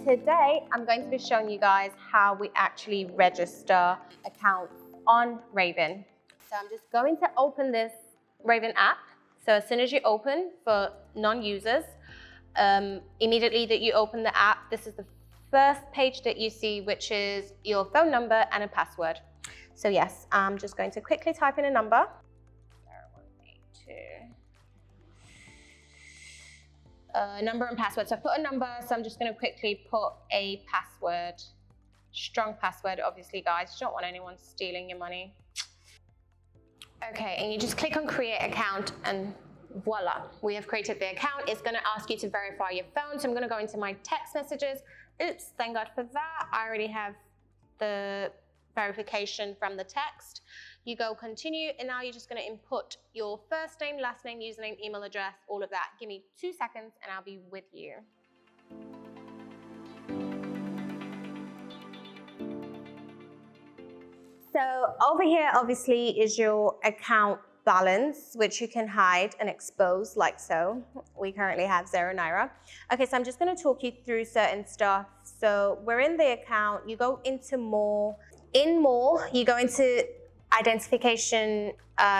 today I'm going to be showing you guys how we actually register accounts on Raven. So I'm just going to open this Raven app. So as soon as you open, for non-users, immediately that you open the app, this is the first page that you see, which is your phone number and a password. So yes, I'm just going to quickly type in a number. 0182. Number and password. So I put a number, so I'm just going to quickly put a password. Strong password, obviously, guys. You don't want anyone stealing your money. Okay, and you just click on create account and voila, we have created the account. It's going to ask you to verify your phone. So I'm going to go into my text messages. Oops, thank God for that. I already have the verification from the text. You go continue, and now you're just going to input your first name, last name, username, email address, all of that. Give me 2 seconds and I'll be with you. So over here, obviously, is your account balance, which you can hide and expose like so. We currently have 0 Naira. Okay, so I'm just going to talk you through certain stuff. So we're in the account. You go into more. In more, you go into identification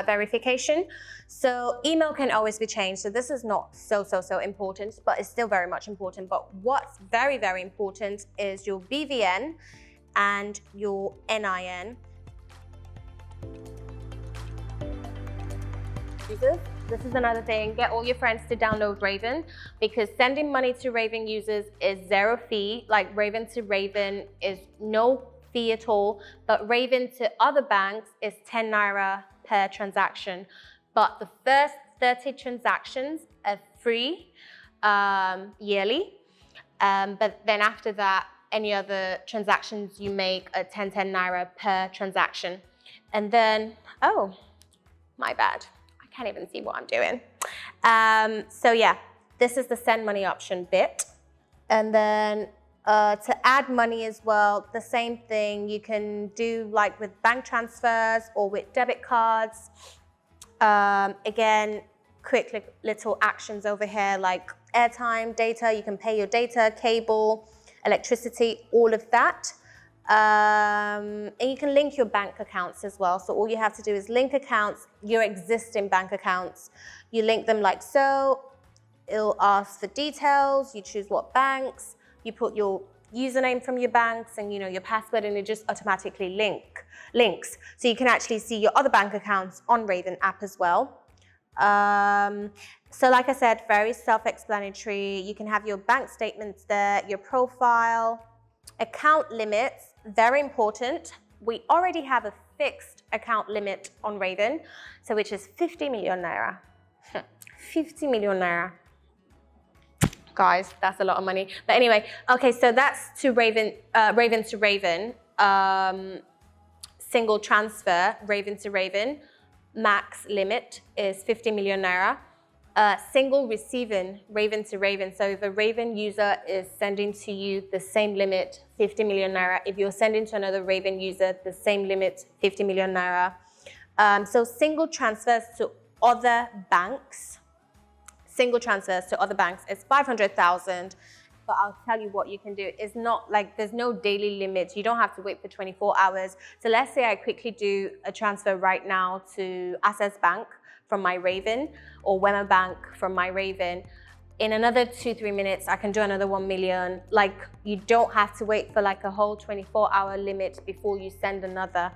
verification. So email can always be changed. So this is not so important, but it's still very much important. But what's very, very important is your BVN and your NIN. This is another thing. Get all your friends to download Raven, because sending money to Raven users is 0 fee. Like Raven to Raven is no fee at all, but Raven to other banks is 10 Naira per transaction. But the first 30 transactions are free yearly. But then after that, any other transactions you make are 10 Naira per transaction. And then, oh, my bad. I can't even see what I'm doing. So yeah, this is the send money option bit. And then to add money as well, the same thing. You can do like with bank transfers or with debit cards. Again, quick little actions over here like airtime, data. You can pay your data, cable, electricity, all of that. And you can link your bank accounts as well. So all you have to do is link accounts, your existing bank accounts. You link them like so. It'll ask for details. You choose what banks. You put your username from your banks and your password, and it just automatically links. So you can actually see your other bank accounts on Raven app as well. So like I said, very self-explanatory. You can have your bank statements there, your profile, account limits, very important. We already have a fixed account limit on Raven, so which is 50 million Naira. 50 million Naira. Guys, that's a lot of money. But anyway, okay, so that's to Raven, Raven to Raven, single transfer, Raven to Raven. Max limit is 50 million Naira. Single receiving, Raven to Raven. So if a Raven user is sending to you the same limit, 50 million Naira. If you're sending to another Raven user, the same limit, 50 million Naira. So single transfers to other banks. Single transfers to other banks is 500,000. But I'll tell you what you can do. It's not like there's no daily limit. You don't have to wait for 24 hours. So let's say I quickly do a transfer right now to Access Bank from my Raven, or Wema Bank from my Raven. In another 2-3 minutes, I can do another 1 million. Like, you don't have to wait for like a whole 24-hour limit before you send another.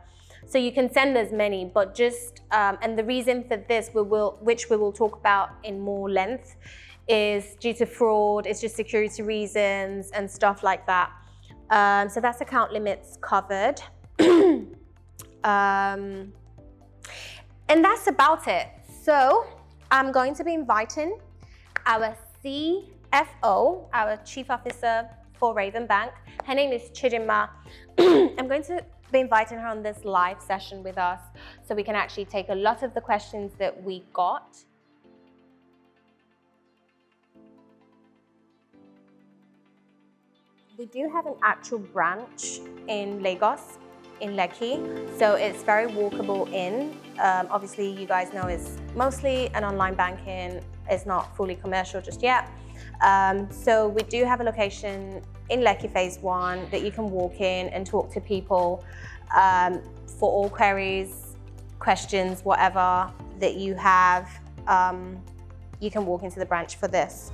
So you can send as many, but just, and the reason for this, which we will talk about in more length, is due to fraud, it's just security reasons and stuff like that. So that's account limits covered. And that's about it. So I'm going to be inviting our CFO, our Chief Officer for Raven Bank. Her name is Chidinma. I'm going to be inviting her on this live session with us so we can actually take a lot of the questions that we got. We do have an actual branch in Lagos, in Lekki, so it's very walkable in. Obviously, you guys know it's mostly an online banking. It's not fully commercial just yet. So we do have a location in Lekki Phase 1 that you can walk in and talk to people for all queries, questions, whatever that you have. You can walk into the branch for this.